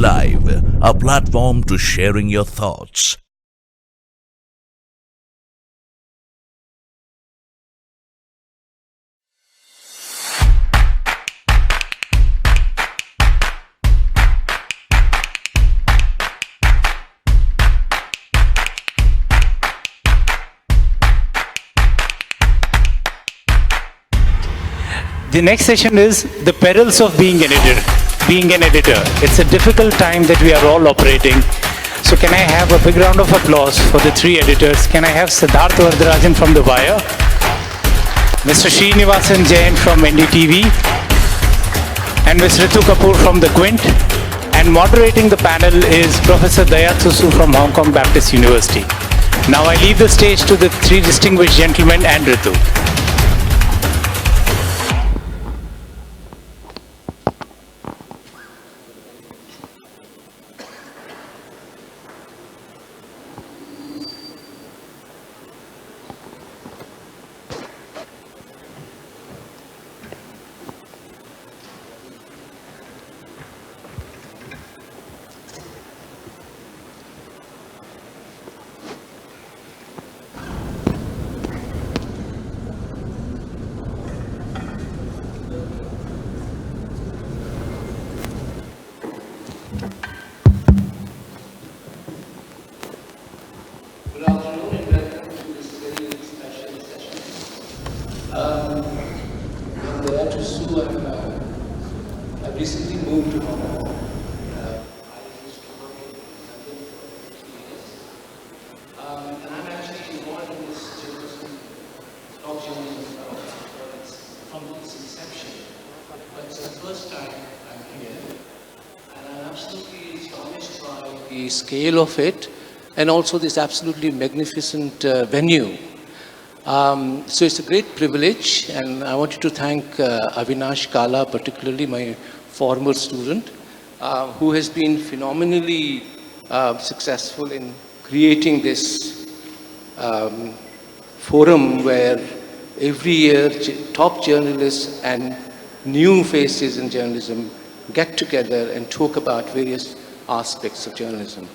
Citylive, a platform to sharing your thoughts. The next session is the perils of being an editor. It's a difficult time that we are all operating. So can I have a big round of applause for the three editors? Can I have Siddharth Vardarajan from The Wire, Mr. Srinivasan Jain from NDTV, and Ms. Ritu Kapoor from The Quint. And moderating the panel is Professor Dayat Susu from Hong Kong Baptist University. Now I leave the stage to the three distinguished gentlemen and Ritu. I've recently moved to Hong Kong. I used to work in London for 3 years. And I'm actually involved in this journalism, talk journalism from its inception. But it's the first time I'm here. And I'm absolutely astonished by the scale of it and also this absolutely magnificent venue. So it's a great privilege, and I wanted to thank Avinash Kala, particularly my former student, who has been phenomenally successful in creating this forum where every year top journalists and new faces in journalism get together and talk about various aspects of journalism.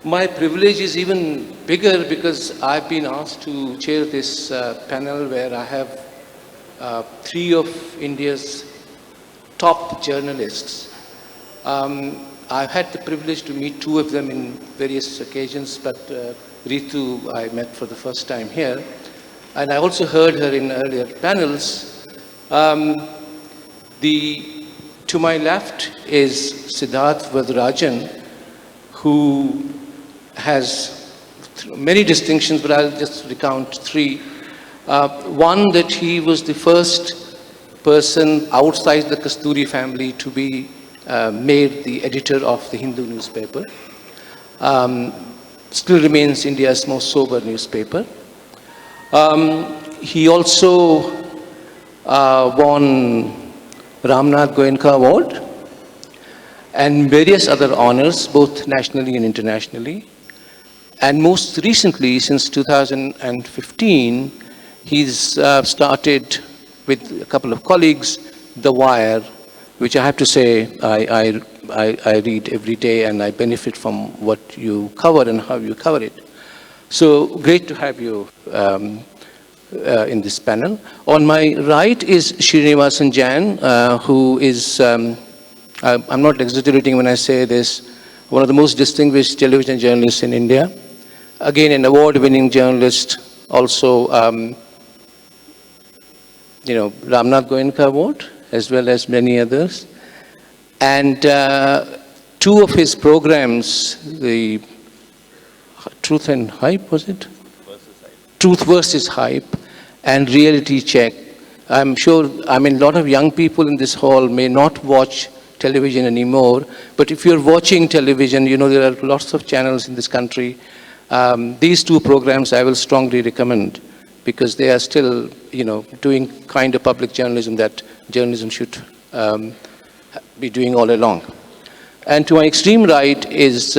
My privilege is even bigger because I've been asked to chair this panel where I have 3 of India's top journalists. I've had the privilege to meet 2 of them in various occasions, but Ritu I met for the first time here. And I also heard her in earlier panels. To my left is Siddharth Vardarajan, who has many distinctions, but I'll just recount 3. One, that he was the first person outside the Kasturi family to be made the editor of the Hindu newspaper. Still remains India's most sober newspaper. He also won Ramnath Goenka Award and various other honors, both nationally and internationally. And most recently, since 2015, he's started with a couple of colleagues, The Wire, which I have to say I read every day and I benefit from what you cover and how you cover it. So great to have you in this panel. On my right is Srinivasan Jain, who is, I'm not exaggerating when I say this, one of the most distinguished television journalists in India. Again, an award-winning journalist, also, Ramnath Goenka Award, as well as many others. And 2 of his programs, the Truth and Hype, was it? Truth versus Hype, and Reality Check. I'm sure, a lot of young people in this hall may not watch television anymore, but if you're watching television, there are lots of channels in this country. These 2 programs I will strongly recommend because they are still, doing kind of public journalism that journalism should be doing all along. And to my extreme right is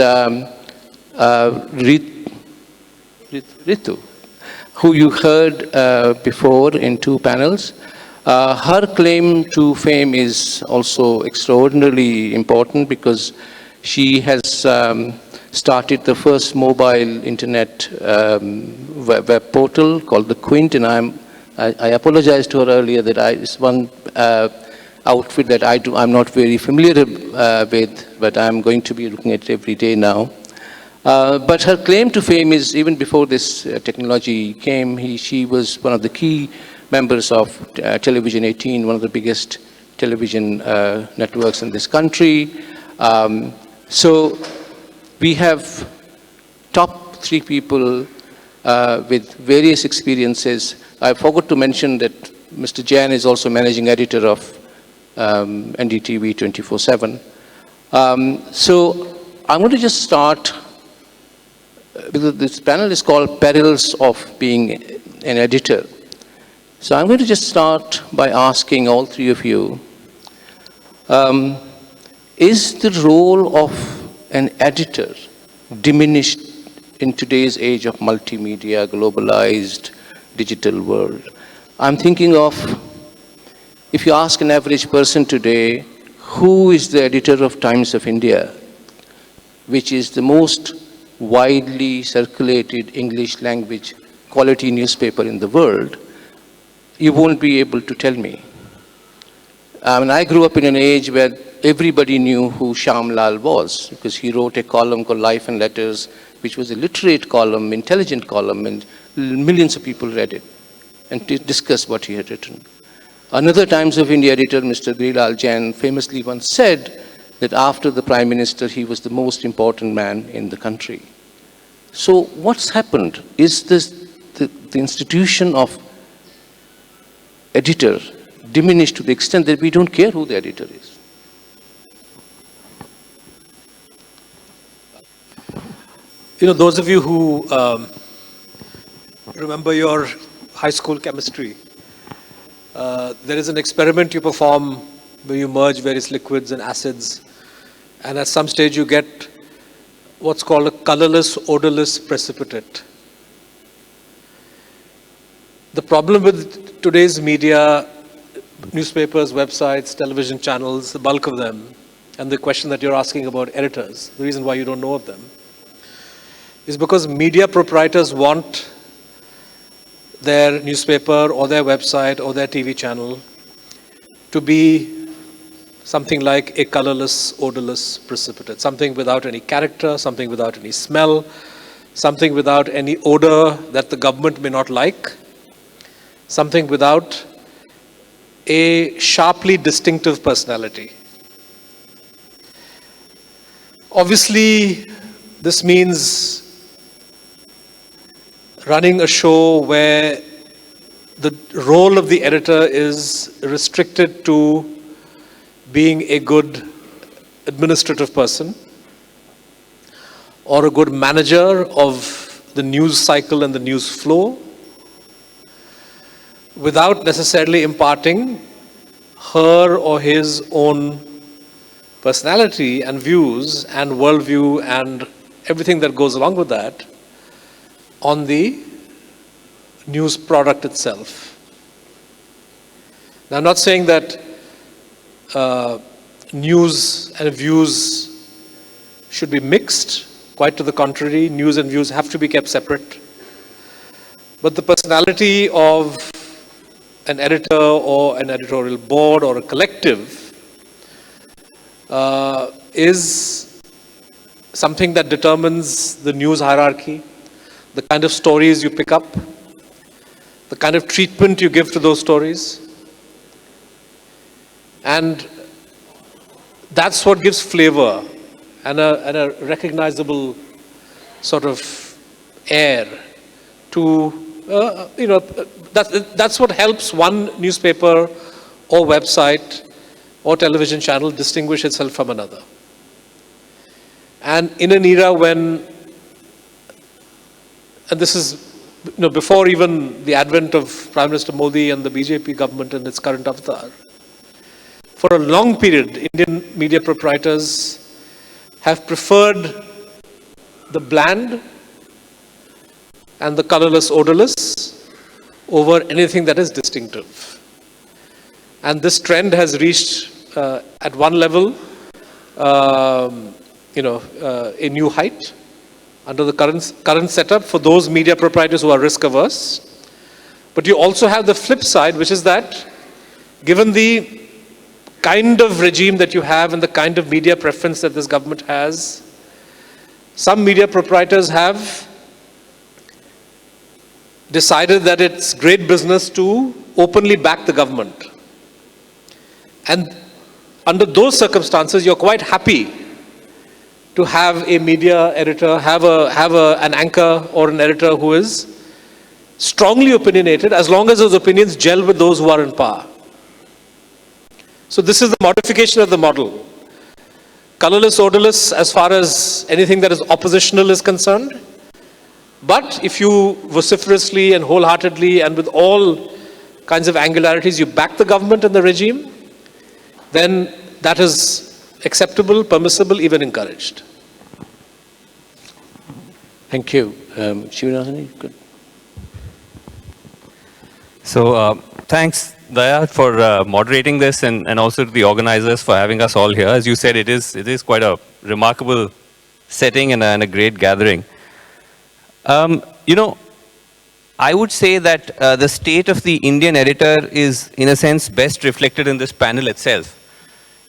Ritu, who you heard before in 2 panels. Her claim to fame is also extraordinarily important because she has started the first mobile internet web portal called the Quint, and I apologized to her earlier that it's one outfit that I'm not very familiar with, but I'm going to be looking at it every day now. But her claim to fame is, even before this technology came, she was one of the key members of Television 18, one of the biggest television networks in this country. So we have top 3 people with various experiences. I forgot to mention that Mr. Jain is also managing editor of NDTV 24/7. So I'm going to just start, because this panel is called Perils of Being an Editor. So I'm going to just start by asking all 3 of you, is the role of an editor diminished in today's age of multimedia, globalized, digital world? I'm thinking of, if you ask an average person today, who is the editor of Times of India, which is the most widely circulated English language quality newspaper in the world, you won't be able to tell me. I grew up in an age where everybody knew who Shyam Lal was, because he wrote a column called Life and Letters, which was a literate column, intelligent column, and millions of people read it and discussed what he had written. Another Times of India editor, Mr. Girilal Jain, famously once said that after the Prime Minister, he was the most important man in the country. So what's happened? Is this the institution of editor diminished to the extent that we don't care who the editor is? You know, those of you who remember your high school chemistry, there is an experiment you perform where you merge various liquids and acids, and at some stage you get what's called a colorless, odorless precipitate. The problem with today's media, newspapers, websites, television channels, the bulk of them, and the question that you're asking about editors, the reason why you don't know of them, is because media proprietors want their newspaper or their website or their TV channel to be something like a colorless, odorless precipitate, something without any character, something without any smell, something without any odor that the government may not like, something without a sharply distinctive personality. Obviously, this means running a show where the role of the editor is restricted to being a good administrative person or a good manager of the news cycle and the news flow, without necessarily imparting her or his own personality and views and worldview and everything that goes along with that on the news product itself. Now, I'm not saying that news and views should be mixed. Quite to the contrary, news and views have to be kept separate. But the personality of an editor or an editorial board or a collective is something that determines the news hierarchy, the kind of stories you pick up, the kind of treatment you give to those stories. And that's what gives flavor and a recognizable sort of air to, that's what helps one newspaper or website or television channel distinguish itself from another. And in an era when, and this is before even the advent of Prime Minister Modi and the BJP government and its current avatar, for a long period, Indian media proprietors have preferred the bland and the colorless, odorless over anything that is distinctive. And this trend has reached, at one level, a new height under the current setup for those media proprietors who are risk averse. But you also have the flip side, which is that given the kind of regime that you have and the kind of media preference that this government has, some media proprietors have decided that it's great business to openly back the government. And under those circumstances, you're quite happy to have a media editor, have an anchor or an editor who is strongly opinionated, as long as those opinions gel with those who are in power. So this is the modification of the model. Colorless, odorless as far as anything that is oppositional is concerned. But if you vociferously and wholeheartedly and with all kinds of angularities, you back the government and the regime, then that is acceptable, permissible, even encouraged. Thank you. Shivanathan, good. So thanks, Daya, for moderating this and also to the organizers for having us all here. As you said, it is quite a remarkable setting and a great gathering. I would say that the state of the Indian editor is, in a sense, best reflected in this panel itself.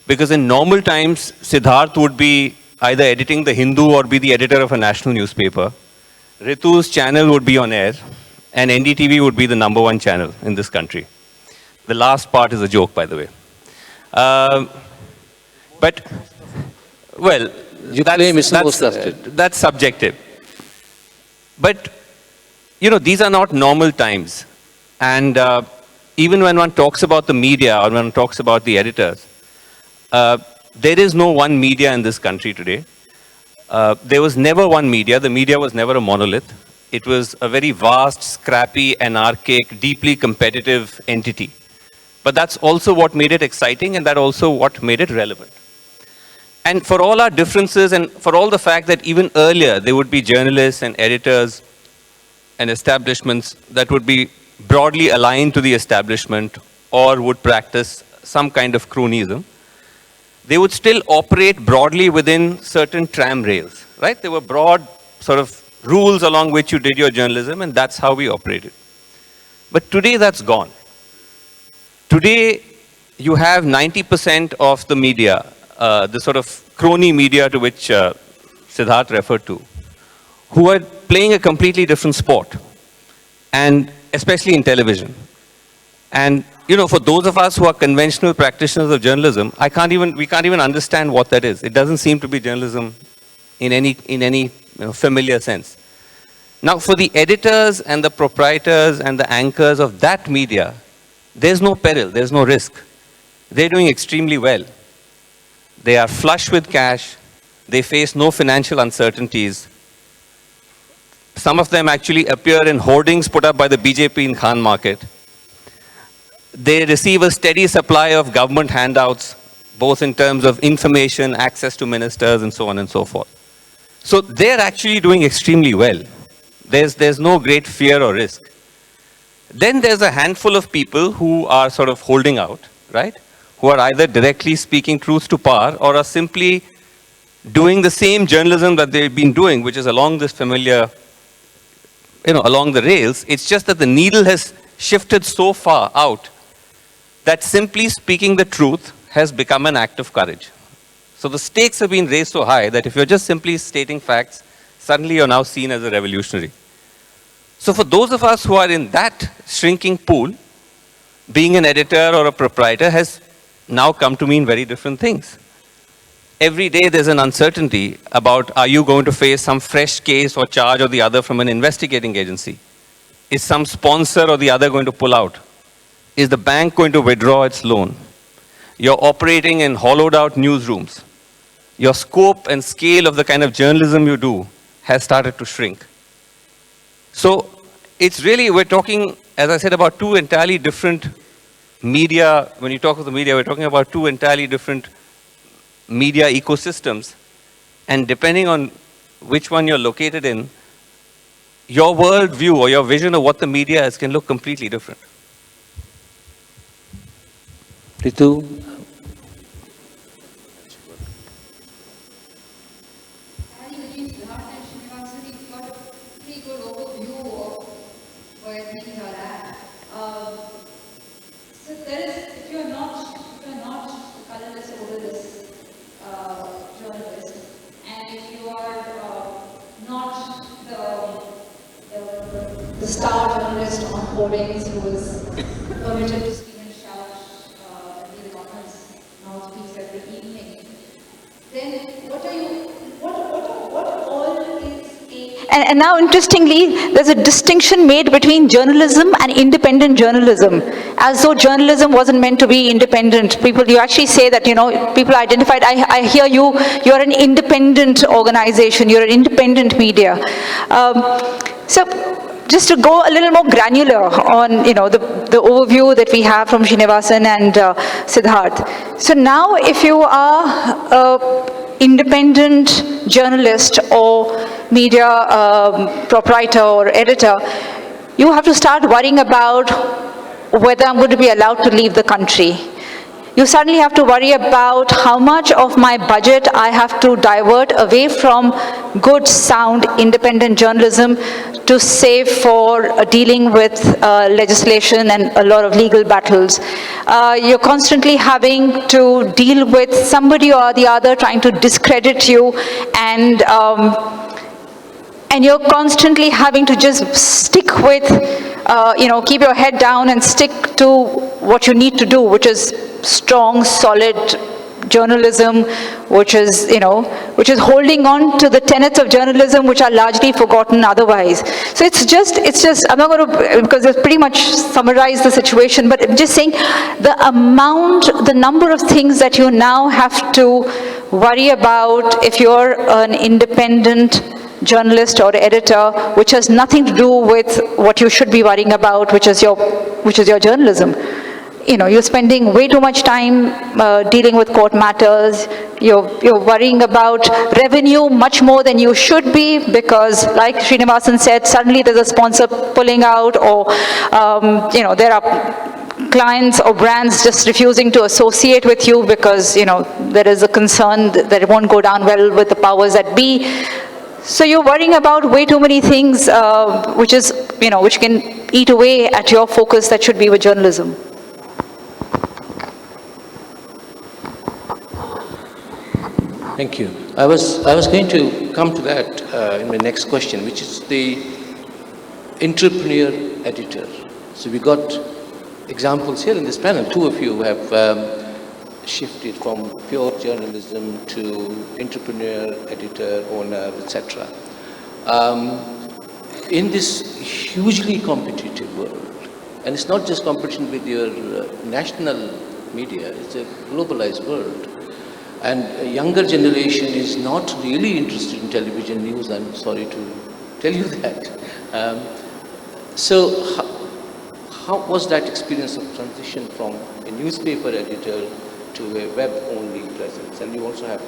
Because in normal times, Siddharth would be either editing the Hindu or be the editor of a national newspaper. Ritu's channel would be on air, and NDTV would be the #1 channel in this country. The last part is a joke, by the way. But, well, that's subjective. But, these are not normal times. And even when one talks about the media or when one talks about the editors, there is no one media in this country today. There was never one media. The media was never a monolith. It was a very vast, scrappy, anarchic, deeply competitive entity. But that's also what made it exciting, and that also what made it relevant. And for all our differences and for all the fact that even earlier there would be journalists and editors and establishments that would be broadly aligned to the establishment or would practice some kind of cronyism, they would still operate broadly within certain tram rails, right? There were broad sort of rules along which you did your journalism, and that's how we operated. But today that's gone. Today you have 90% of the media, the sort of crony media to which Siddharth referred to, who are playing a completely different sport, and especially in television. And for those of us who are conventional practitioners of journalism, we can't even understand what that is. It doesn't seem to be journalism in any familiar sense. Now, for the editors and the proprietors and the anchors of that media, there's no peril, there's no risk. They're doing extremely well. They are flush with cash. They face no financial uncertainties. Some of them actually appear in hoardings put up by the BJP in Khan Market. They receive a steady supply of government handouts, both in terms of information, access to ministers, and so on and so forth. So they're actually doing extremely well. There's no great fear or risk. Then there's a handful of people who are sort of holding out, right? Who are either directly speaking truth to power or are simply doing the same journalism that they've been doing, which is along this familiar, along the rails. It's just that the needle has shifted so far out that simply speaking the truth has become an act of courage. So the stakes have been raised so high that if you're just simply stating facts, suddenly you're now seen as a revolutionary. So for those of us who are in that shrinking pool, being an editor or a proprietor has now come to mean very different things. Every day there's an uncertainty about, are you going to face some fresh case or charge or the other from an investigating agency? Is some sponsor or the other going to pull out? Is the bank going to withdraw its loan? You're operating in hollowed out newsrooms. Your scope and scale of the kind of journalism you do has started to shrink. So it's really, we're talking, as I said, about two entirely different media. When you talk of the media, we're talking about two entirely different media ecosystems. And depending on which one you're located in, your worldview or your vision of what the media is can look completely different. Ritu? The star journalist on hoardings who was permitted to scream and shout and be the government's mouthpiece every evening, then what all is And now, interestingly, there's a distinction made between journalism and independent journalism, as though journalism wasn't meant to be independent. You actually say that, people identified, I hear you're an independent organization, you're an independent media. So, just to go a little more granular on, the overview that we have from Srinivasan and Siddharth. So now, if you are an independent journalist or media proprietor or editor, you have to start worrying about whether I'm going to be allowed to leave the country. You suddenly have to worry about how much of my budget I have to divert away from good, sound, independent journalism to save for dealing with legislation and a lot of legal battles. You're constantly having to deal with somebody or the other trying to discredit you, and you're constantly having to just stick with, keep your head down and stick to what you need to do, which is strong, solid journalism, which is holding on to the tenets of journalism which are largely forgotten otherwise. So it's just, I'm not going to, because it's pretty much summarized the situation, but I'm just saying the number of things that you now have to worry about if you're an independent journalist or editor, which has nothing to do with what you should be worrying about, which is your journalism. You're spending way too much time dealing with court matters. You're worrying about revenue much more than you should be, because, like Srinivasan said, suddenly there's a sponsor pulling out, or there are clients or brands just refusing to associate with you because there is a concern that it won't go down well with the powers that be. So you're worrying about way too many things, which can eat away at your focus that should be with journalism. Thank you. I was going to come to that in my next question, which is the entrepreneur editor. So we got examples here in this panel. Two of you have shifted from pure journalism to entrepreneur, editor, owner, etc. In this hugely competitive world, and it's not just competition with your national media, it's a globalized world. And a younger generation is not really interested in television news, I'm sorry to tell you that. So how was that experience of transition from a newspaper editor to a web-only presence? And you also have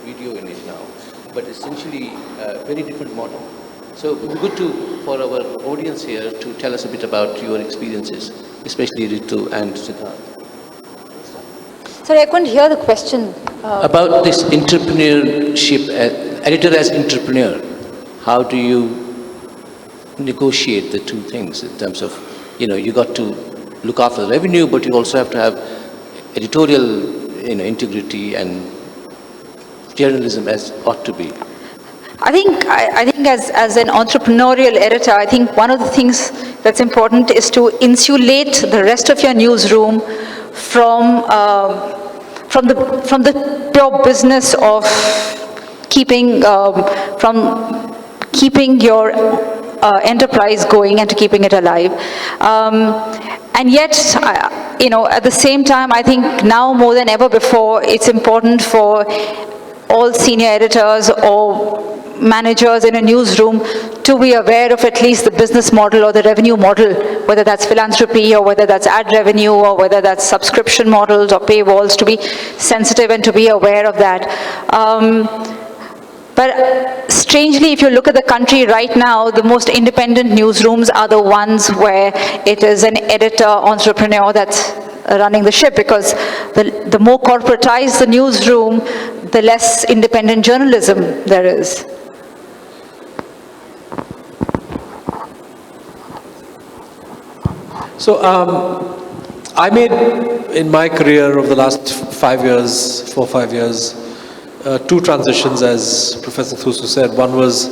video in it now, but essentially a very different model. So it would be good for our audience here to tell us a bit about your experiences, especially Ritu and Siddharth. Sorry, I couldn't hear the question. About this entrepreneurship, editor as entrepreneur, how do you negotiate the two things in terms of, you got to look after the revenue, but you also have to have editorial, integrity and journalism as ought to be? I think as an entrepreneurial editor, I think one of the things that's important is to insulate the rest of your newsroom from the pure business of keeping your enterprise going and to keeping it alive. And yet, at the same time, I think now more than ever before, it's important for all senior editors or managers in a newsroom to be aware of at least the business model or the revenue model, whether that's philanthropy or whether that's ad revenue or whether that's subscription models or paywalls, to be sensitive and to be aware of that. But strangely, if you look at the country right now, the most independent newsrooms are the ones where it is an editor, entrepreneur that's running the ship, because the more corporatized the newsroom, the less independent journalism there is. So I made, in my career over the last 5 years, 4 or 5 years, 2 transitions, as Professor Thusu said. One was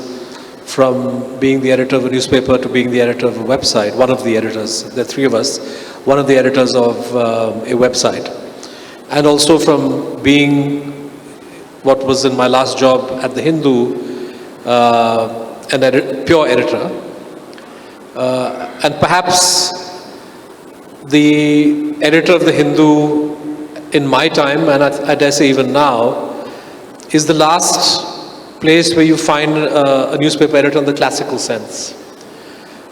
from being the editor of a newspaper to being the editor of a website, one of the editors, there are 3 of us, one of the editors of a website. And also from being what was in my last job at the Hindu, pure editor. And perhaps the editor of the Hindu in my time, and I dare say even now, is the last place where you find a newspaper editor in the classical sense,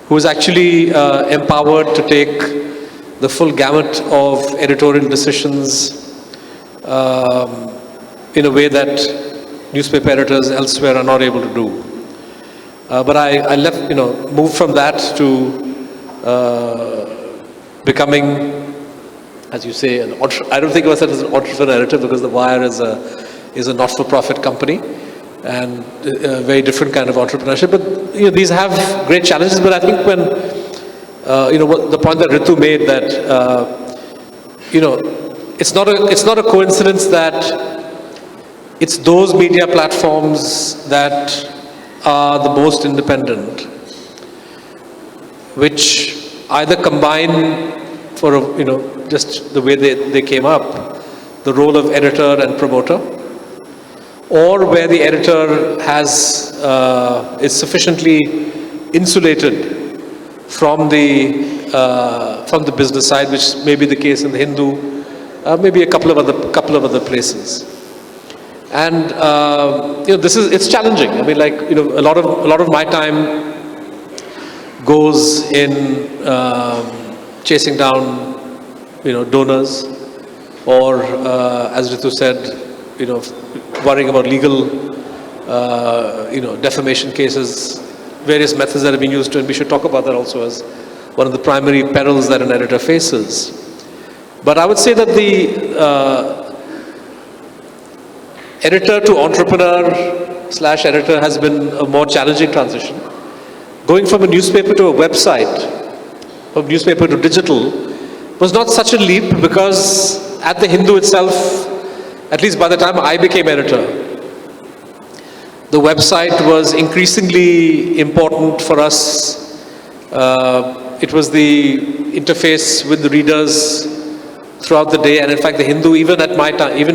who is actually empowered to take the full gamut of editorial decisions in a way that newspaper editors elsewhere are not able to do. But I left, moved from that to becoming, as you say, I don't think of myself as an entrepreneur editor, because The Wire is a not-for-profit company and a very different kind of entrepreneurship. But these have great challenges. But I think when the point that Ritu made, that it's not a coincidence that it's those media platforms that are the most independent, which either combine, for just the way they came up, the role of editor and promoter, or where the editor is sufficiently insulated from the business side, which may be the case in the Hindu, maybe a couple of other places. And it's challenging. I mean, a lot of my time goes in chasing down donors, or as Ritu said, worrying about legal defamation cases, various methods that have been used to, and we should talk about that also as one of the primary perils that an editor faces. But I would say that the editor to entrepreneur/editor has been a more challenging transition. Going from a newspaper to a website, from newspaper to digital, was not such a leap, because at the Hindu itself, at least by the time I became editor, the website was increasingly important for us. It was the interface with the readers throughout the day, and in fact the Hindu, even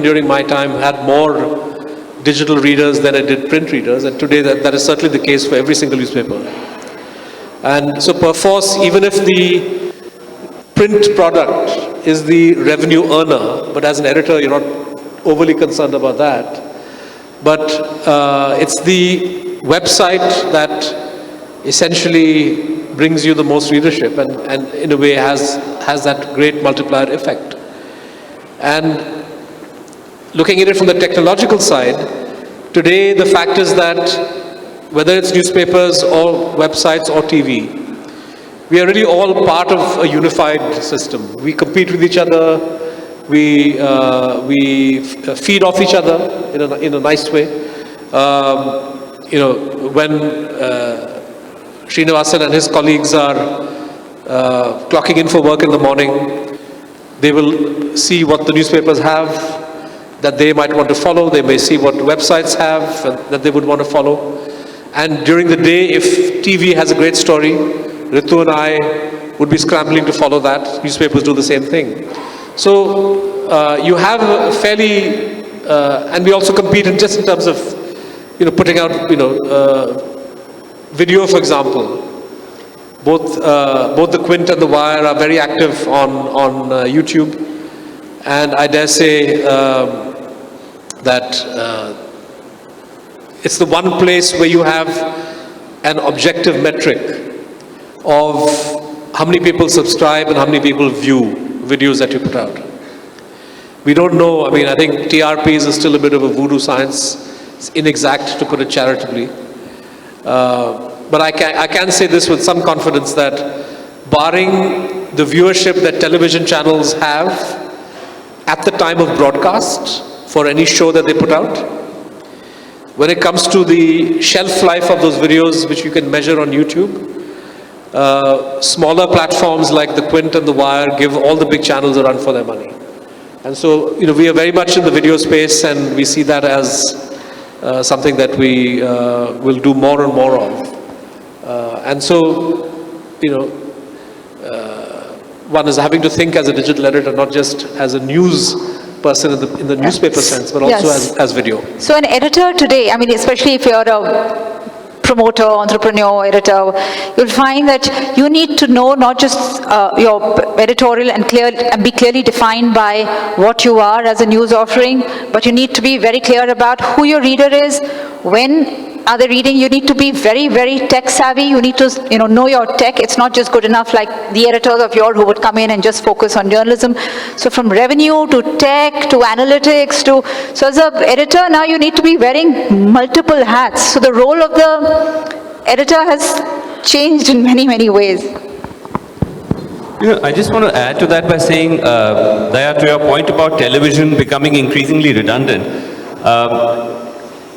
during my time, had more digital readers than it did print readers, and today that is certainly the case for every single newspaper. And so perforce, even if the print product is the revenue earner, but as an editor you're not overly concerned about that, but it's the website that essentially brings you the most readership, and in a way has that great multiplier effect. And looking at it from the technological side, today the fact is that whether it's newspapers or websites or TV, we are really all part of a unified system. We compete with each other, we feed off each other in a nice way. When Srinivasan and his colleagues are clocking in for work in the morning, they will see what the newspapers have that they might want to follow. They may see what websites have that they would want to follow. And during the day, if TV has a great story, Ritu and I would be scrambling to follow that. Newspapers do the same thing. So you have a fairly, and we also compete in terms of, putting out, video, for example. Both the Quint and the Wire are very active on YouTube, and I dare say that it's the one place where you have an objective metric of how many people subscribe and how many people view videos that you put out. We don't know. I mean, I think TRPs is still a bit of a voodoo science. It's inexact, to put it charitably. But I can say this with some confidence, that barring the viewership that television channels have at the time of broadcast for any show that they put out. When it comes to the shelf life of those videos, which you can measure on YouTube, smaller platforms like The Quint and The Wire give all the big channels a run for their money. And so, we are very much in the video space, and we see that as something that we will do more and more of. And so, one is having to think as a digital editor, not just as a news person in the newspaper sense, but also as video. So an editor today, I mean, especially if you're a promoter, entrepreneur, editor, you'll find that you need to know not just your editorial and be clearly defined by what you are as a news offering, but you need to be very clear about who your reader is, when are they reading. You need to be very, very tech savvy. You need to, know your tech. It's not just good enough like the editors of yore who would come in and just focus on journalism. So from revenue to tech to analytics so as an editor now you need to be wearing multiple hats. So the role of the editor has changed in many, many ways. I just want to add to that by saying, Daya, to your point about television becoming increasingly redundant,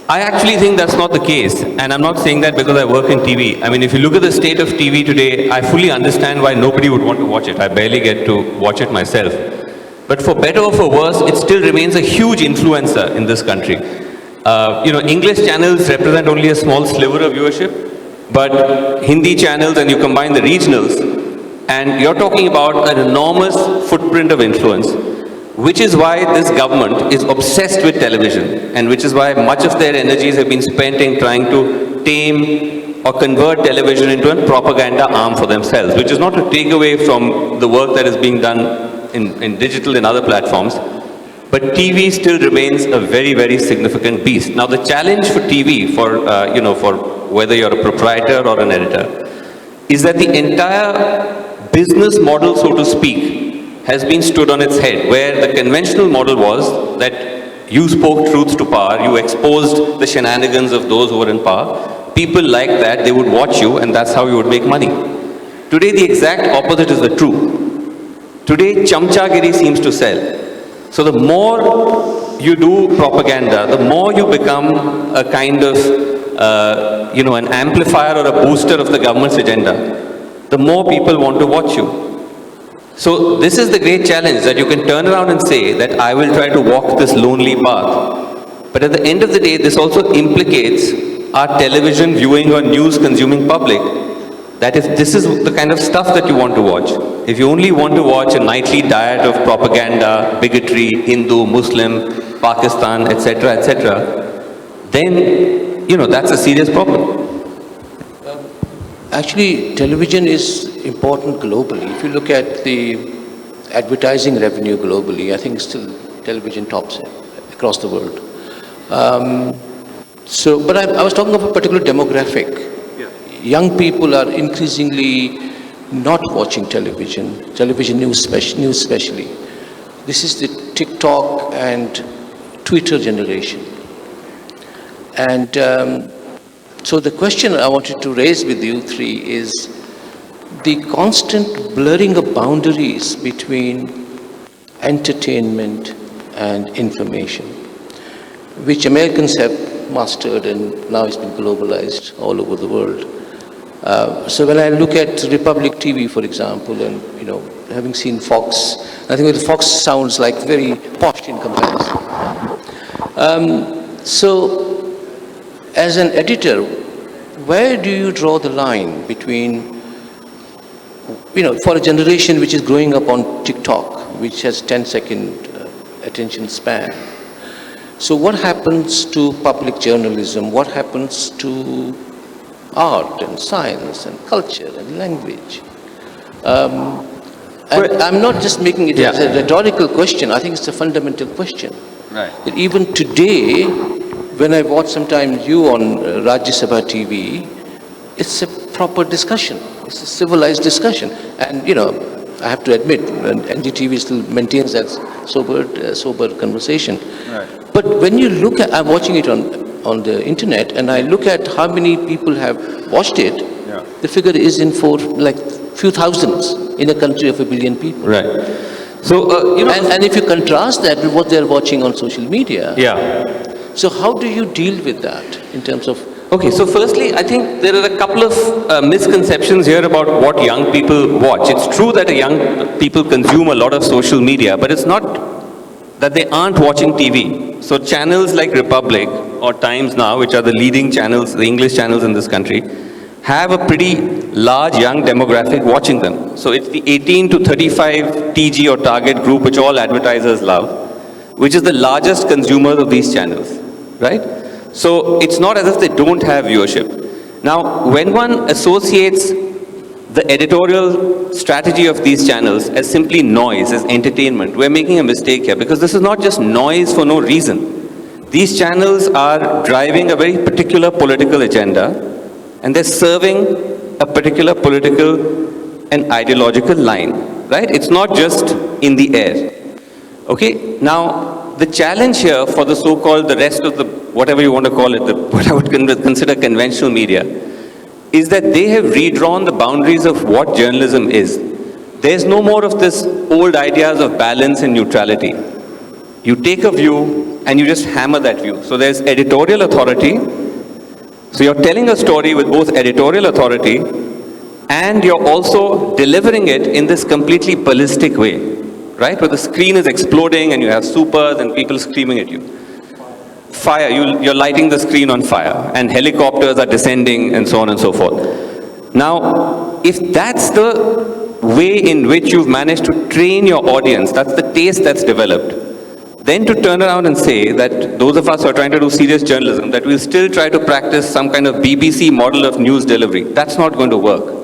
I actually think that's not the case, and I'm not saying that because I work in TV. I mean, if you look at the state of TV today, I fully understand why nobody would want to watch it. I barely get to watch it myself. But for better or for worse, it still remains a huge influencer in this country. English channels represent only a small sliver of viewership, but Hindi channels, and you combine the regionals, and you're talking about an enormous footprint of influence. Which is why this government is obsessed with television, and which is why much of their energies have been spent in trying to tame or convert television into a propaganda arm for themselves, which is not to take away from the work that is being done in digital and other platforms, but TV still remains a very, very significant beast. Now the challenge for TV, for whether you're a proprietor or an editor, is that the entire business model, so to speak, has been stood on its head, where the conventional model was that you spoke truth to power, you exposed the shenanigans of those who were in power. People like that, they would watch you, and that's how you would make money. Today, the exact opposite is the true. Today, chamchagiri seems to sell. So the more you do propaganda, the more you become a kind of, an amplifier or a booster of the government's agenda, the more people want to watch you. So this is the great challenge, that you can turn around and say that I will try to walk this lonely path. But at the end of the day, this also implicates our television viewing or news consuming public, that if this is the kind of stuff that you want to watch, if you only want to watch a nightly diet of propaganda, bigotry, Hindu, Muslim, Pakistan, etc., then, that's a serious problem. Actually, television is important globally. If you look at the advertising revenue globally, I think still television tops it across the world. But I was talking of a particular demographic. Yeah. Young people are increasingly not watching television news especially. This is the TikTok and Twitter generation. And so the question I wanted to raise with you three is the constant blurring of boundaries between entertainment and information, which Americans have mastered and now it's been globalized all over the world. So when I look at Republic TV, for example, and having seen Fox, I think Fox sounds like very posh in comparison. So as an editor, where do you draw the line between, for a generation which is growing up on TikTok, which has 10-second attention span? So what happens to public journalism? What happens to art and science and culture and language? And I'm not just making it as a rhetorical question. I think it's a fundamental question. Right. That even today, when I watch sometimes you on Rajya Sabha TV, it's a proper discussion. It's a civilized discussion. And, I have to admit, NDTV still maintains that sober conversation. Right. But when you look at, I'm watching it on the internet, and I look at how many people have watched it, the figure is in few thousands in a country of 1 billion people. Right. So, And if you contrast that with what they're watching on social media, yeah. so how do you deal with that in terms of... Okay, so firstly, I think there are a couple of misconceptions here about what young people watch. It's true that young people consume a lot of social media, but it's not that they aren't watching TV. So channels like Republic or Times Now, which are the leading channels, the English channels in this country, have a pretty large young demographic watching them. So it's the 18 to 35 TG or target group, which all advertisers love, which is the largest consumers of these channels, right? So it's not as if they don't have viewership. Now, when one associates the editorial strategy of these channels as simply noise, as entertainment, we're making a mistake here, because this is not just noise for no reason. These channels are driving a very particular political agenda, and they're serving a particular political and ideological line, right? It's not just in the air. Okay, now the challenge here for the so-called, the rest of the, whatever you want to call it, what I would consider conventional media, is that they have redrawn the boundaries of what journalism is. There's no more of this old ideas of balance and neutrality. You take a view and you just hammer that view. So there's editorial authority. So you're telling a story with both editorial authority and you're also delivering it in this completely ballistic way, right? Where the screen is exploding and you have supers and people screaming at you. Fire, you're lighting the screen on fire and helicopters are descending and so on and so forth. Now, if that's the way in which you've managed to train your audience, that's the taste that's developed, then to turn around and say that those of us who are trying to do serious journalism, that we'll still try to practice some kind of BBC model of news delivery, that's not going to work.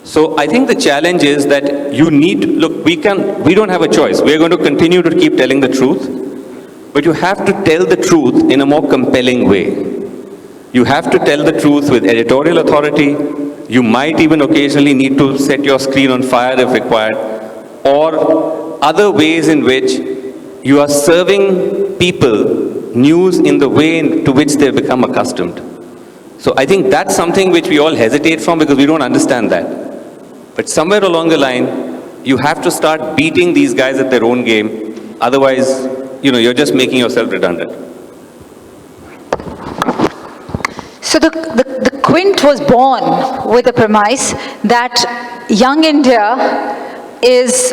So I think the challenge is that you need, look, we don't have a choice. We're going to continue to keep telling the truth, but you have to tell the truth in a more compelling way. You have to tell the truth with editorial authority. You might even occasionally need to set your screen on fire if required, or other ways in which you are serving people news in the way to which they've become accustomed. So I think that's something which we all hesitate from because we don't understand that. But somewhere along the line, you have to start beating these guys at their own game. Otherwise, you're just making yourself redundant. So the Quint was born with the premise that young India is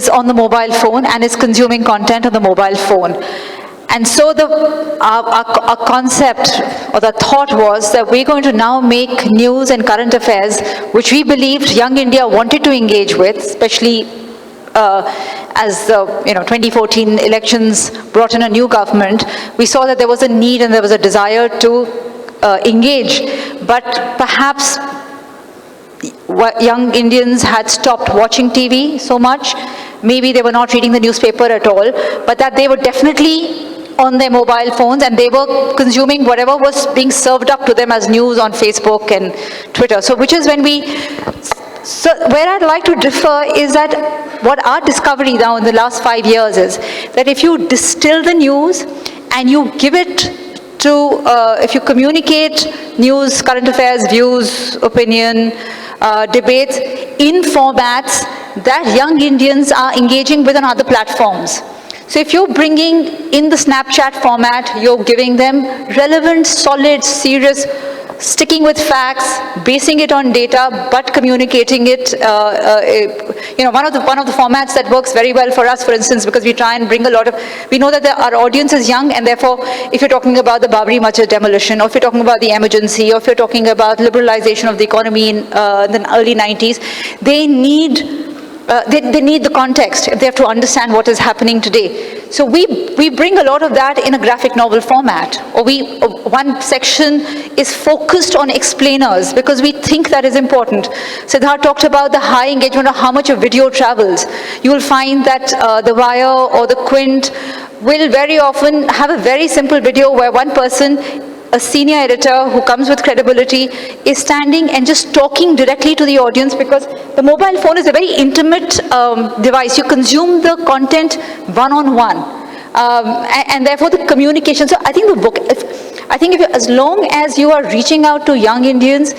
on the mobile phone and is consuming content on the mobile phone. And so our concept or the thought was that we're going to now make news and current affairs, which we believed young India wanted to engage with, especially as the 2014 elections brought in a new government. We saw that there was a need and there was a desire to engage, but perhaps young Indians had stopped watching TV so much. Maybe they were not reading the newspaper at all, but that they were definitely on their mobile phones and they were consuming whatever was being served up to them as news on Facebook and Twitter. So which is when where I'd like to differ is that what our discovery now in the last 5 years is that if you distill the news and you give it to, if you communicate news, current affairs, views, opinion, debates in formats that young Indians are engaging with on other platforms. So if you're bringing in the Snapchat format, you're giving them relevant, solid, serious, sticking with facts, basing it on data, but communicating it. One of the formats that works very well for us, for instance, because we try and bring a lot of, we know that our audience is young, and therefore, if you're talking about the Babri Masjid demolition, or if you're talking about the emergency, or if you're talking about liberalization of the economy in the early 90s, they need the context if they have to understand what is happening today. So we bring a lot of that in a graphic novel format, or one section is focused on explainers because we think that is important. Siddharth talked about the high engagement of how much a video travels. You will find that the Wire or the Quint will very often have a very simple video where one person, a senior editor who comes with credibility, is standing and just talking directly to the audience, because the mobile phone is a very intimate device. You consume the content one-on-one, and therefore the communication. So I think as long as you are reaching out to young Indians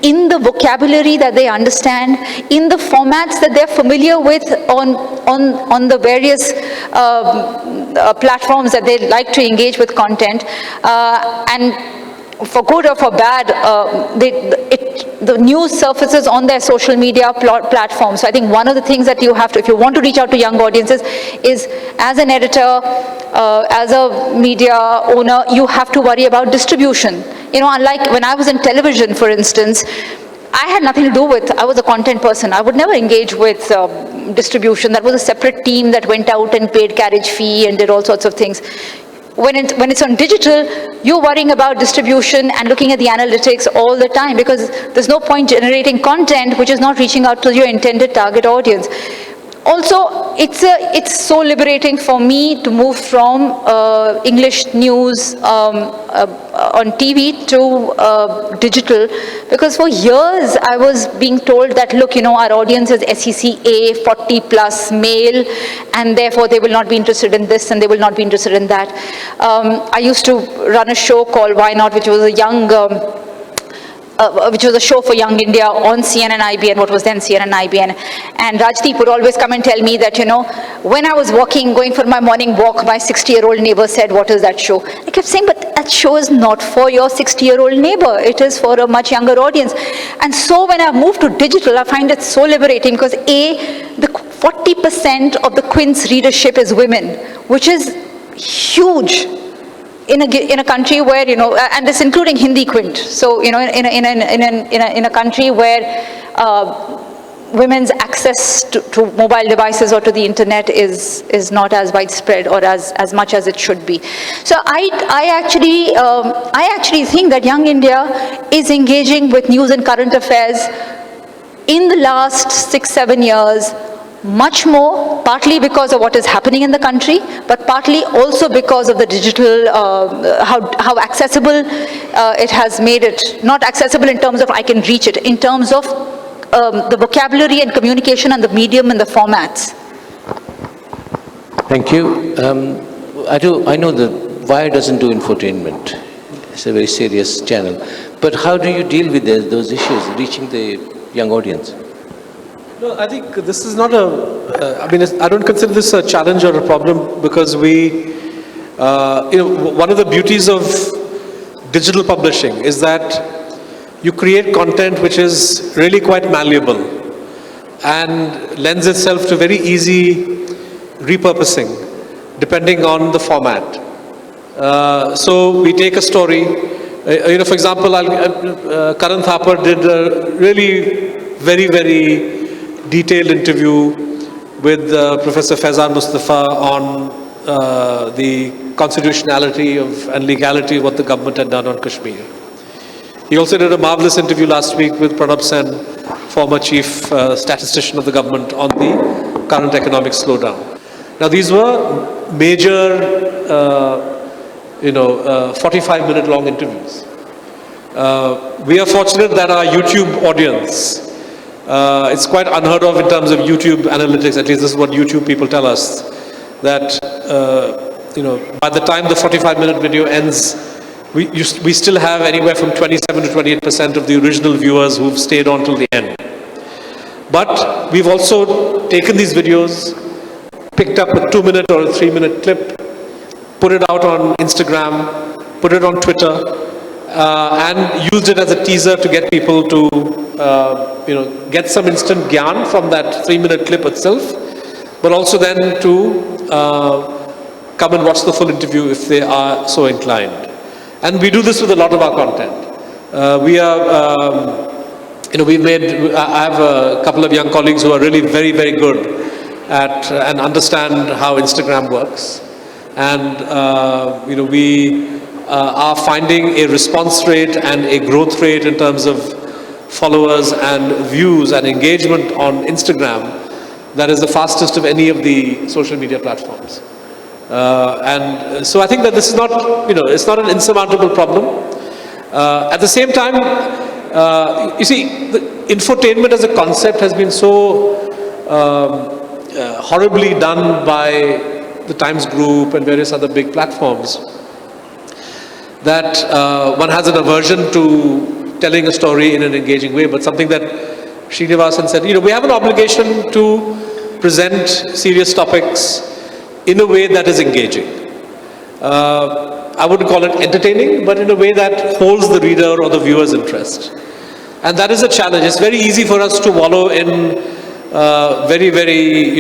in the vocabulary that they understand, in the formats that they're familiar with on the various platforms that they like to engage with content, and for good or for bad, the news surfaces on their social media platforms. So I think one of the things that you have to, if you want to reach out to young audiences, is as an editor, as a media owner, you have to worry about distribution. You know, unlike when I was in television, for instance, I had nothing to do with, I was a content person. I would never engage with distribution. That was a separate team that went out and paid carriage fee and did all sorts of things. When it's on digital, you're worrying about distribution and looking at the analytics all the time, because there's no point generating content which is not reaching out to your intended target audience. Also, it's so liberating for me to move from English news on TV to digital, because for years I was being told that, look, you know, our audience is SECA 40 plus male, and therefore they will not be interested in this and they will not be interested in that. I used to run a show called Why Not, which was a young which was a show for Young India on CNN-IBN, what was then CNN-IBN. And Rajdeep would always come and tell me that, you know, when I was going for my morning walk, my 60-year-old neighbor said, what is that show? I kept saying, but that show is not for your 60-year-old neighbor. It is for a much younger audience. And so when I moved to digital, I find it so liberating, because the 40% of the Quint's readership is women, which is huge. In a country where, you know, and this including Hindi Quint. So, you know, in a country where women's access to mobile devices or to the internet is not as widespread or as much as it should be. So I actually think that Young India is engaging with news and current affairs in the last 6-7 years much more, partly because of what is happening in the country, but partly also because of the digital, how accessible it has made it. Not accessible in terms of I can reach it, in terms of the vocabulary and communication and the medium and the formats. Thank you. I know that Wire doesn't do infotainment. It's a very serious channel. But how do you deal with those issues, reaching the young audience? No, I think this is not I don't consider this a challenge or a problem, because we, one of the beauties of digital publishing is that you create content which is really quite malleable and lends itself to very easy repurposing depending on the format. So we take a story, for example, Karan Thapar did a really very, very detailed interview with Professor Faizan Mustafa on the constitutionality and legality of what the government had done on Kashmir. He also did a marvelous interview last week with Pranab Sen, former chief statistician of the government, on the current economic slowdown. Now these were major, 45-minute long interviews. We are fortunate that our YouTube audience, it's quite unheard of in terms of YouTube analytics, at least this is what YouTube people tell us, that by the time the 45-minute video ends, we still have anywhere from 27 to 28% of the original viewers who've stayed on till the end. But we've also taken these videos, picked up a 2-minute or a 3-minute clip, put it out on Instagram, put it on Twitter, and used it as a teaser to get people to get some instant gyan from that 3-minute clip itself, but also then to come and watch the full interview if they are so inclined. And we do this with a lot of our content. I have a couple of young colleagues who are really very, very good at and understand how Instagram works. And we are finding a response rate and a growth rate in terms of followers and views and engagement on Instagram that is the fastest of any of the social media platforms. And so I think that this is not, it's not an insurmountable problem. At the same time, you see, the infotainment as a concept has been so horribly done by the Times Group and various other big platforms that one has an aversion to telling a story in an engaging way, but something that Srinivasan said, we have an obligation to present serious topics in a way that is engaging. I wouldn't call it entertaining, but in a way that holds the reader or the viewer's interest. And that is a challenge. It's very easy for us to wallow in very, very,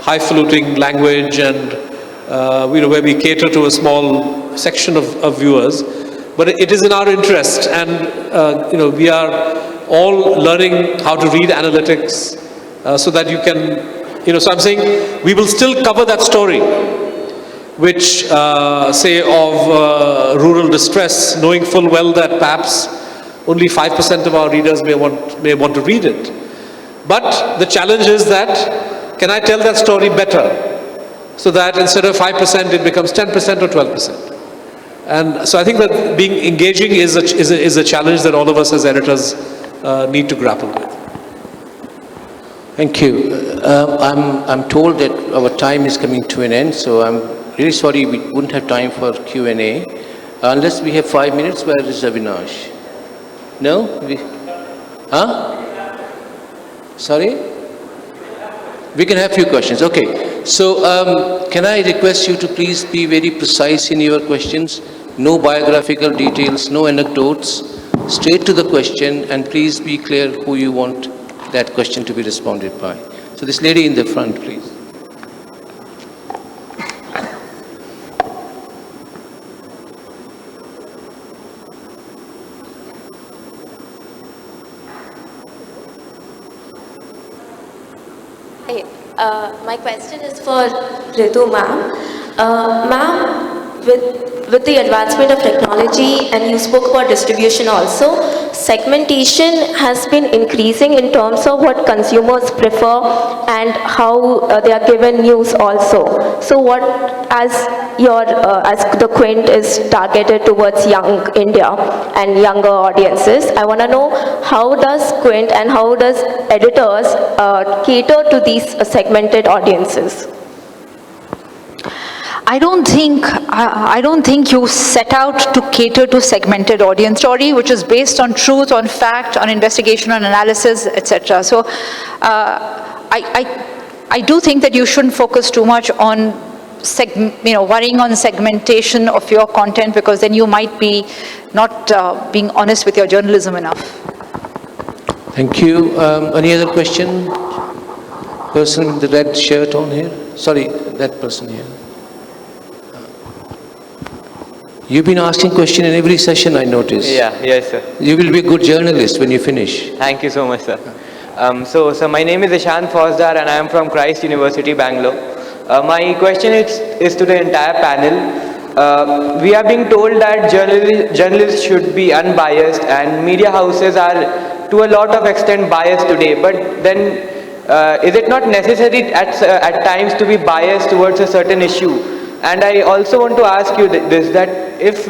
highfalutin language and, where we cater to a small section of viewers. But it is in our interest, and, we are all learning how to read analytics so that you can, so I'm saying we will still cover that story, which, say, of rural distress, knowing full well that perhaps only 5% of our readers may want to read it. But the challenge is that, can I tell that story better? So that instead of 5%, it becomes 10% or 12%. And so I think that being engaging is a challenge that all of us as editors need to grapple with. Thank you. I'm told that our time is coming to an end, so I'm really sorry we wouldn't have time for Q&A. Unless we have 5 minutes, where is Avinash? No? Sorry? We can have few questions. Okay. So can I request you to please be very precise in your questions? No biographical details, no anecdotes. Straight to the question, and please be clear who you want that question to be responded by. So this lady in the front, please. My question is for Ritu ma'am. Ma'am, with the advancement of technology, and you spoke about distribution also, segmentation has been increasing in terms of what consumers prefer and how they are given news also. So what, as the Quint is targeted towards young India and younger audiences, I want to know, how does Quint and how does editors cater to these segmented audiences? I don't think you set out to cater to segmented audience story, which is based on truth, on fact, on investigation, on analysis, etc. So I do think that you shouldn't focus too much on worrying on segmentation of your content, because then you might be not being honest with your journalism enough. Thank you. Any other question? Person with the red shirt on here? Sorry, that person here. You've been asking questions in every session, I noticed. Yes, sir. You will be a good journalist when you finish. Thank you so much, sir. So my name is Ishan Fauzdar and I am from Christ University, Bangalore. My question is to the entire panel. We are being told that journalists should be unbiased, and media houses are to a lot of extent biased today. But then, is it not necessary at times to be biased towards a certain issue? And I also want to ask you this, that if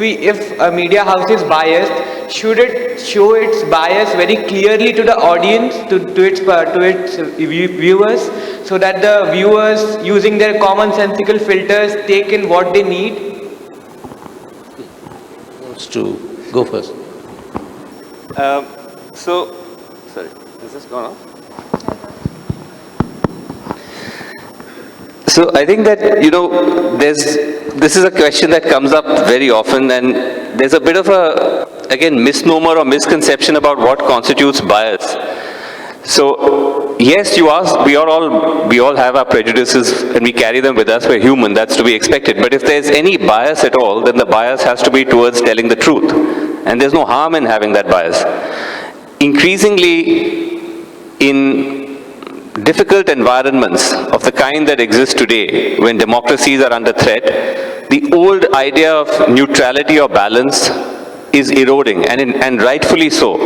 a media house is biased, should it show its bias very clearly to the audience, to its viewers, so that the viewers, using their commonsensical filters, take in what they need? Who wants to go first? Sorry, is this gone off? So I think that, this is a question that comes up very often, and there's a bit of again, misnomer or misconception about what constitutes bias. So yes, we all have our prejudices and we carry them with us. We're human, that's to be expected. But if there's any bias at all, then the bias has to be towards telling the truth. And there's no harm in having that bias. Increasingly, in difficult environments of the kind that exist today, when democracies are under threat, the old idea of neutrality or balance is eroding, and rightfully so.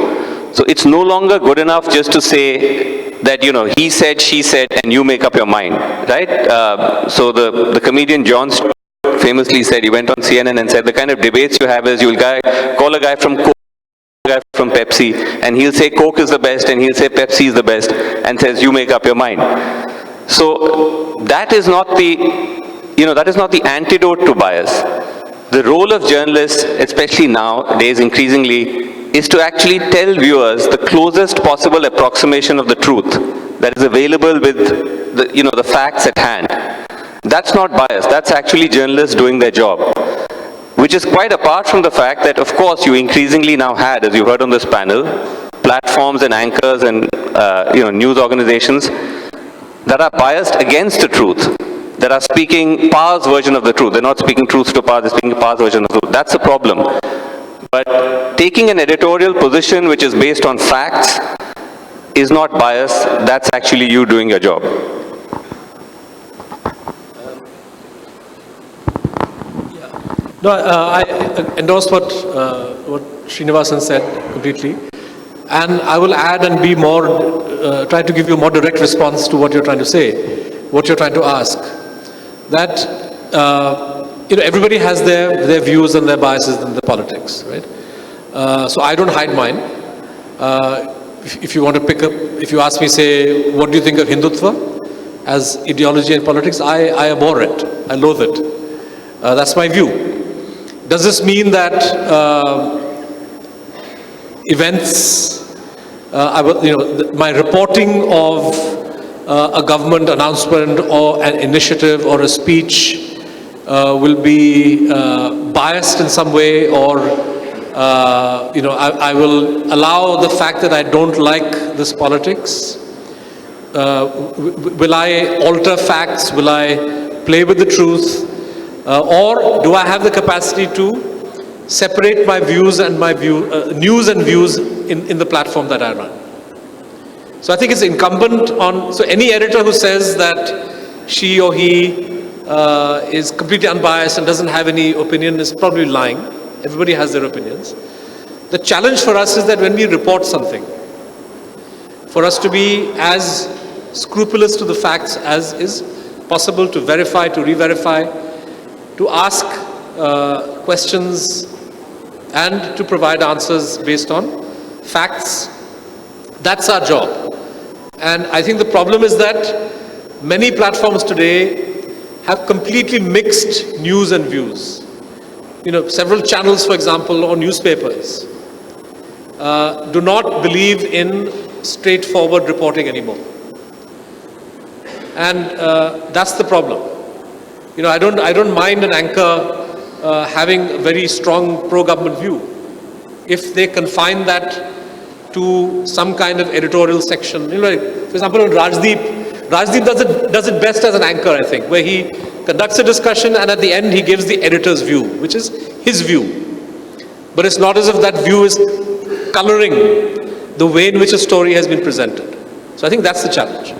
So it's no longer good enough just to say that, he said, she said, and you make up your mind, right? So the comedian John famously said, he went on CNN and said, the kind of debates you have is, you'll call a guy from Coke, guy from Pepsi, and he'll say Coke is the best, and he'll say Pepsi is the best, and says, you make up your mind. So that is not the antidote to bias. The role of journalists, especially nowadays increasingly, is to actually tell viewers the closest possible approximation of the truth that is available with the facts at hand. That's not bias, that's actually journalists doing their job. Which is quite apart from the fact that, of course, you increasingly now had, as you heard on this panel, platforms and anchors and news organizations that are biased against the truth, that are speaking power's version of the truth. They're not speaking truth to power, they're speaking power's version of the truth. That's the problem. But taking an editorial position which is based on facts is not bias, that's actually you doing your job. No, I endorse what Srinivasan said completely. And I will add and be more, try to give you a more direct response to what you're trying to say, what you're trying to ask. That, everybody has their views and their biases in the politics, right? So I don't hide mine. If you want to pick up, if you ask me, say, what do you think of Hindutva as ideology and politics, I abhor it. I loathe it. That's my view. Does this mean that events, my reporting of a government announcement or an initiative or a speech will be biased in some way, or I will allow the fact that I don't like this politics? Will I alter facts? Will I play with the truth? Or do I have the capacity to separate my views and my news and views in the platform that I run? So I think it's incumbent on, so any editor who says that she or he is completely unbiased and doesn't have any opinion is probably lying. Everybody has their opinions. The challenge for us is that when we report something, for us to be as scrupulous to the facts as is possible, to verify, to re-verify, to ask questions and to provide answers based on facts. That's our job. And I think the problem is that many platforms today have completely mixed news and views. Several channels, for example, or newspapers do not believe in straightforward reporting anymore. And that's the problem. I don't mind an anchor having a very strong pro-government view if they confine that to some kind of editorial section. For example, Rajdeep does it best as an anchor, I think, where he conducts a discussion and at the end he gives the editor's view, which is his view. But it's not as if that view is coloring the way in which a story has been presented. So I think that's the challenge.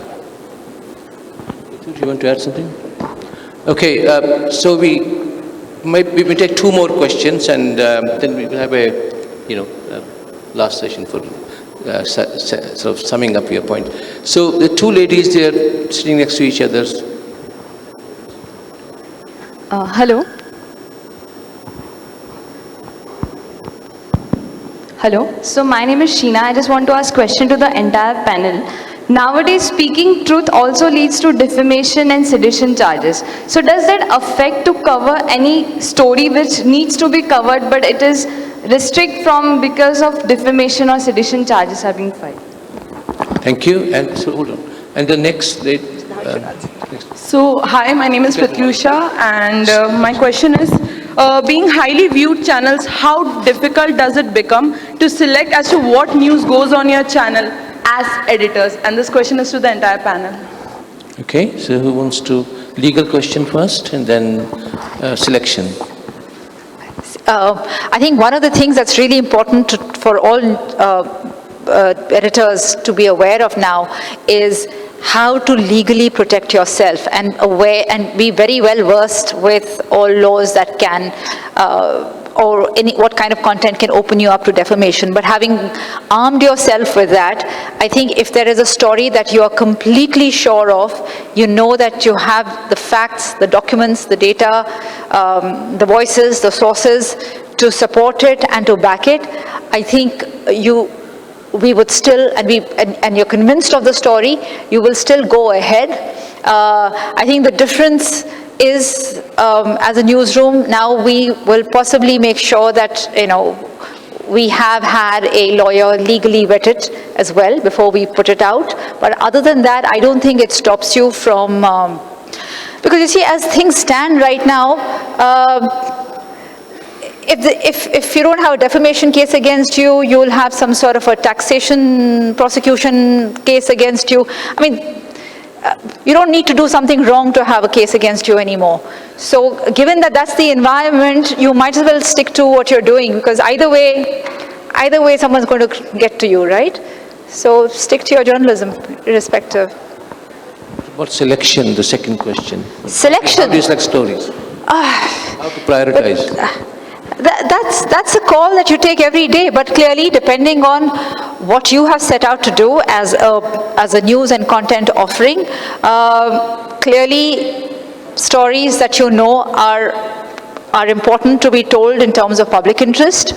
Do you want to add something? Okay, so we may take two more questions, and then we will have a last session for sort of summing up your point. So the two ladies, they are sitting next to each other. Hello. Hello. So my name is Sheena. I just want to ask a question to the entire panel. Nowadays, speaking truth also leads to defamation and sedition charges. So does that affect to cover any story which needs to be covered, but it is restrict from because of defamation or sedition charges are being filed? Thank you. And so hold on. And the next lady. So hi, my name is Pratyusha, and my question is, being highly viewed channels, how difficult does it become to select as to what news goes on your channel as editors? And this question is to the entire panel. Okay, so who wants to, legal question first and then selection. I think one of the things that's really important for all editors to be aware of now is how to legally protect yourself and be very well versed with all laws that can or what kind of content can open you up to defamation. But having armed yourself with that, I think if there is a story that you are completely sure of, you know that you have the facts, the documents, the data, the voices, the sources to support it and to back it, I think we would still, and you're convinced of the story, you will still go ahead. I think the difference is, as a newsroom, now we will possibly make sure that, we have had a lawyer legally vet it as well before we put it out. But other than that, I don't think it stops you from, because you see, as things stand right now, if you don't have a defamation case against you, you will have some sort of a taxation prosecution case against you. I mean, you don't need to do something wrong to have a case against you anymore. So given that that's the environment, you might as well stick to what you're doing, because either way someone's going to get to you, right? So stick to your journalism, irrespective. What selection, the second question? Selection? How do you select stories? How to prioritize? That's a call that you take every day, but clearly depending on what you have set out to do as a news and content offering, clearly stories that you know are important to be told in terms of public interest,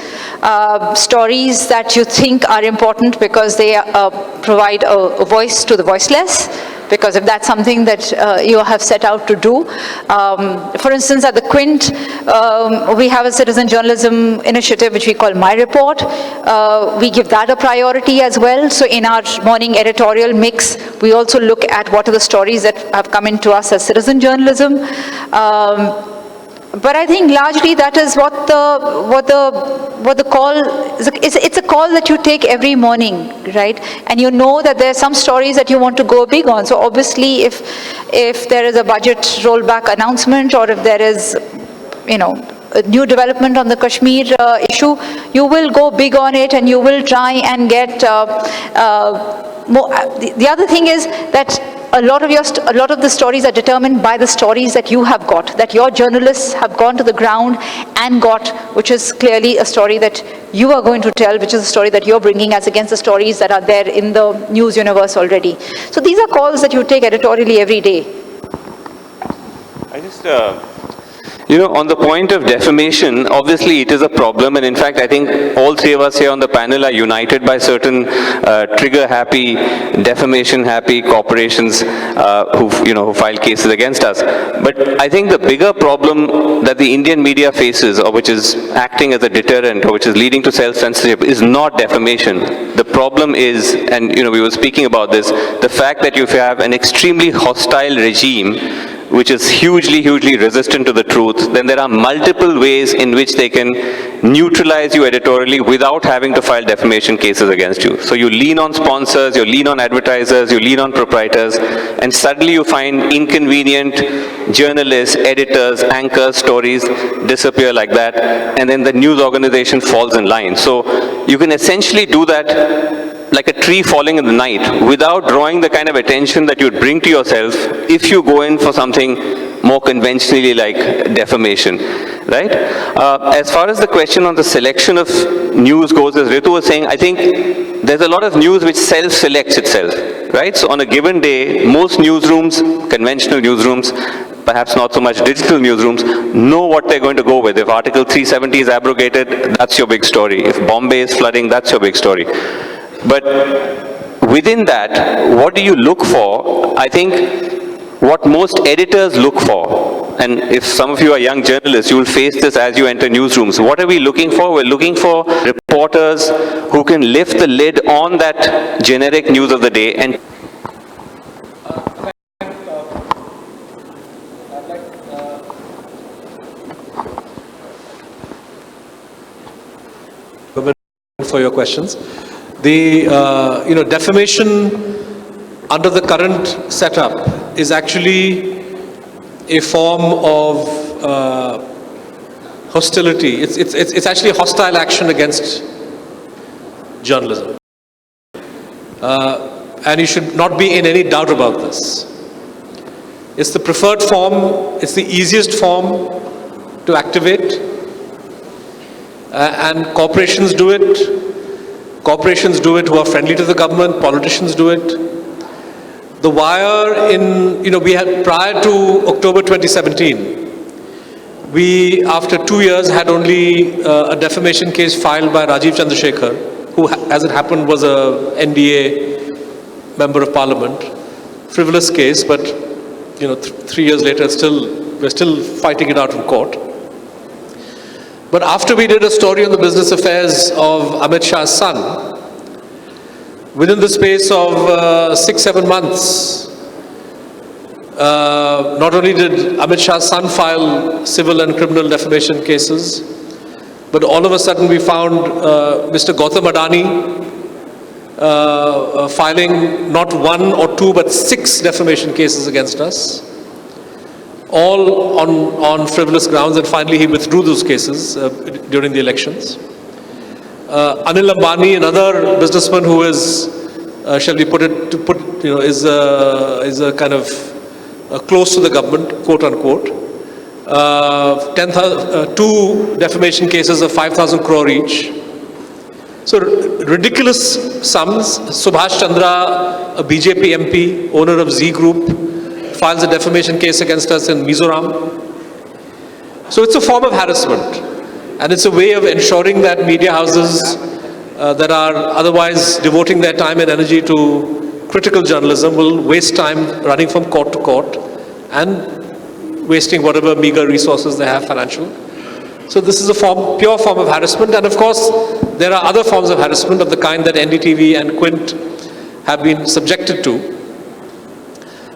stories that you think are important because they provide a voice to the voiceless, because if that's something that you have set out to do. For instance, at the Quint, we have a citizen journalism initiative which we call My Report. We give that a priority as well. So in our morning editorial mix, we also look at what are the stories that have come into us as citizen journalism. But I think largely that is what the call is. It's a call that you take every morning, right? And you know that there are some stories that you want to go big on. So obviously, if there is a budget rollback announcement, or if there is, a new development on the Kashmir issue, you will go big on it, and you will try and get more. The other thing is that a lot of the stories are determined by the stories that you have got, that your journalists have gone to the ground and got, which is clearly a story that you are going to tell, which is a story that you're bringing as against the stories that are there in the news universe already. So these are calls that you take editorially every day. I just, on the point of defamation, obviously it is a problem, and in fact I think all three of us here on the panel are united by certain trigger-happy, defamation-happy corporations who file cases against us. But I think the bigger problem that the Indian media faces, or which is acting as a deterrent, or which is leading to self-censorship, is not defamation. The problem is, and we were speaking about this, the fact that you have an extremely hostile regime which is hugely resistant to the truth, then there are multiple ways in which they can neutralize you editorially without having to file defamation cases against you. So you lean on sponsors, you lean on advertisers, you lean on proprietors, and suddenly you find inconvenient journalists, editors, anchors, stories disappear like that, and then the news organization falls in line. So you can essentially do that like a tree falling in the night without drawing the kind of attention that you'd bring to yourself if you go in for something more conventionally like defamation, right? As far as the question on the selection of news goes, as Ritu was saying, I think there's a lot of news which self-selects itself, right? So on a given day, most newsrooms, conventional newsrooms, perhaps not so much digital newsrooms, know what they're going to go with. If Article 370 is abrogated, that's your big story. If Bombay is flooding, that's your big story. But within that, what do you look for? I think what most editors look for, and if some of you are young journalists, you will face this as you enter newsrooms. What are we looking for? We're looking for reporters who can lift the lid on that generic news of the day and for your questions. The defamation under the current setup is actually a form of hostility. It's actually a hostile action against journalism. And you should not be in any doubt about this. It's the preferred form, it's the easiest form to activate. And corporations do it. Corporations do it who are friendly to the government, politicians do it. The Wire we had, prior to October 2017, we, after 2 years, had only a defamation case filed by Rajiv Chandrasekhar, who, as it happened, was a NDA member of parliament. Frivolous case, but 3 years later, we're still fighting it out in court. But after we did a story on the business affairs of Amit Shah's son, within the space of 6-7 months, not only did Amit Shah's son file civil and criminal defamation cases, but all of a sudden we found Mr. Gautam Adani filing not 1 or 2 but 6 defamation cases against us, all on frivolous grounds, and finally he withdrew those cases during the elections. Anil Ambani, another businessman who is, shall we put it, is a kind of close to the government, quote unquote. 2 defamation cases of 5,000 crore each. So ridiculous sums. Subhash Chandra, a BJP MP, owner of Z Group, files a defamation case against us in Mizoram. So it's a form of harassment. And it's a way of ensuring that media houses that are otherwise devoting their time and energy to critical journalism will waste time running from court to court and wasting whatever meager resources they have financial. So this is a pure form of harassment. And of course, there are other forms of harassment of the kind that NDTV and Quint have been subjected to.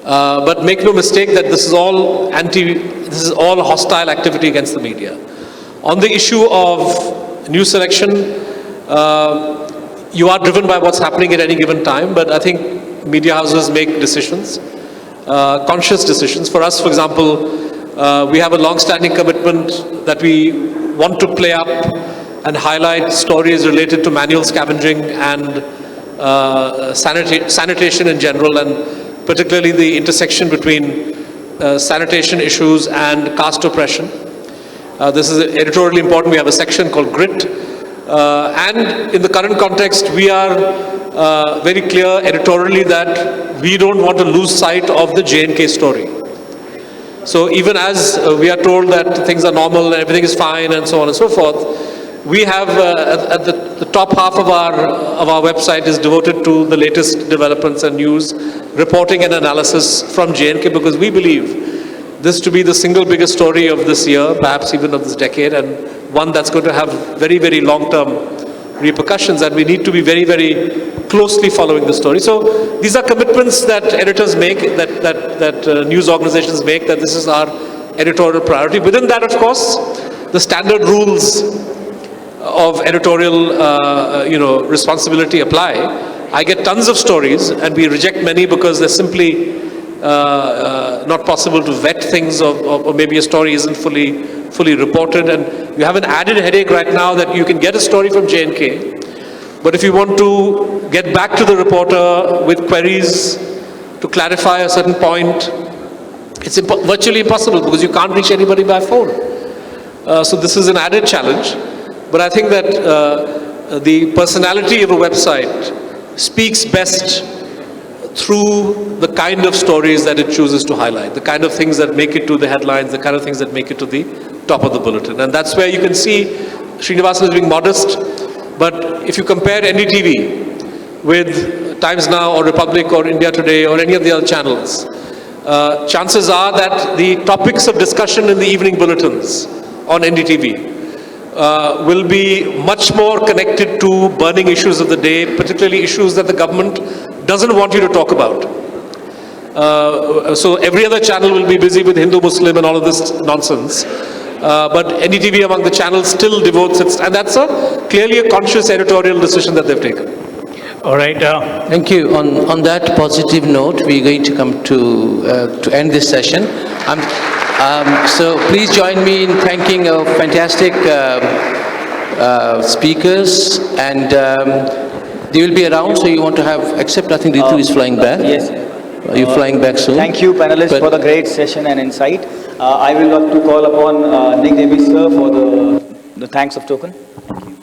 But make no mistake that this is all hostile activity against the media. On the issue of news selection, you are driven by what's happening at any given time, but I think media houses make decisions, conscious decisions. For us, for example, we have a long-standing commitment that we want to play up and highlight stories related to manual scavenging and sanitation in general, and particularly the intersection between sanitation issues and caste oppression. This is editorially important. We have a section called Grit. And in the current context, we are very clear editorially that we don't want to lose sight of the J&K story. So even as we are told that things are normal and everything is fine and so on and so forth, we have at the top half of our website is devoted to the latest developments and news, reporting and analysis from J&K, because we believe this to be the single biggest story of this year, perhaps even of this decade, and one that's going to have very, very long-term repercussions, and we need to be very, very closely following the story. So these are commitments that editors make, that news organizations make, that this is our editorial priority. Within that, of course, the standard rules of editorial responsibility apply. I get tons of stories, and we reject many because they're simply not possible to vet things, or maybe a story isn't fully reported, and you have an added headache right now that you can get a story from J&K, but if you want to get back to the reporter with queries to clarify a certain point, it's virtually impossible because you can't reach anybody by phone. So this is an added challenge, but I think that the personality of a website speaks best through the kind of stories that it chooses to highlight, the kind of things that make it to the headlines, the kind of things that make it to the top of the bulletin. And that's where you can see Srinivasan is being modest, but if you compare NDTV with Times Now or Republic or India Today or any of the other channels, chances are that the topics of discussion in the evening bulletins on NDTV will be much more connected to burning issues of the day, particularly issues that the government doesn't want you to talk about. So every other channel will be busy with Hindu, Muslim and all of this nonsense. But NDTV among the channels still devotes its, and that's clearly a conscious editorial decision that they've taken. All right. Thank you. On that positive note, we're going to come to end this session. So please join me in thanking our fantastic speakers, and they will be around, so you want to have, except I think Ritu is flying back. Yes. Are you flying back soon? Thank you, panelists, for the great session and insight. I will love to call upon Nick Davis, sir, for the thanks of token. Thank you.